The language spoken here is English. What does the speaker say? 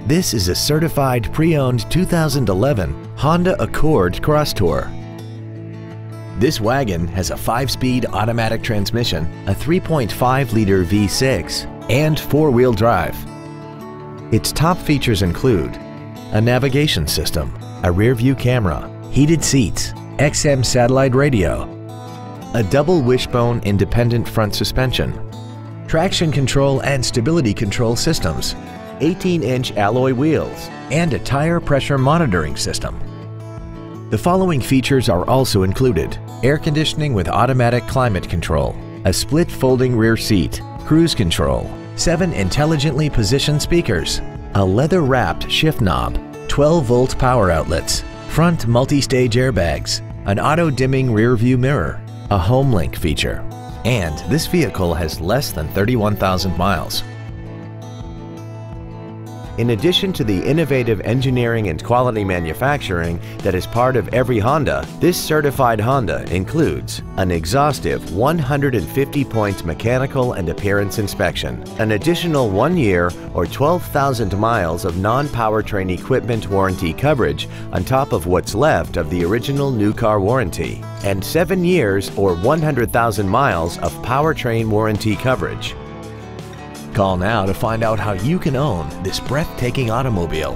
This is a certified pre-owned 2011 Honda Accord Crosstour. This wagon has a 5-speed automatic transmission, a 3.5-liter V6, and 4-wheel drive. Its top features include a navigation system, a rear-view camera, heated seats, XM satellite radio, a double wishbone independent front suspension, traction control and stability control systems, 18-inch alloy wheels, and a tire pressure monitoring system. The following features are also included: air conditioning with automatic climate control, a split folding rear seat, cruise control, 7 intelligently positioned speakers, a leather-wrapped shift knob, 12-volt power outlets, front multi-stage airbags, an auto-dimming rear-view mirror, a HomeLink feature, and this vehicle has less than 31,000 miles. In addition to the innovative engineering and quality manufacturing that is part of every Honda, this certified Honda includes an exhaustive 150-point mechanical and appearance inspection, an additional 1 year or 12,000 miles of non-powertrain equipment warranty coverage on top of what's left of the original new car warranty, and 7 years or 100,000 miles of powertrain warranty coverage. Call now to find out how you can own this breathtaking automobile.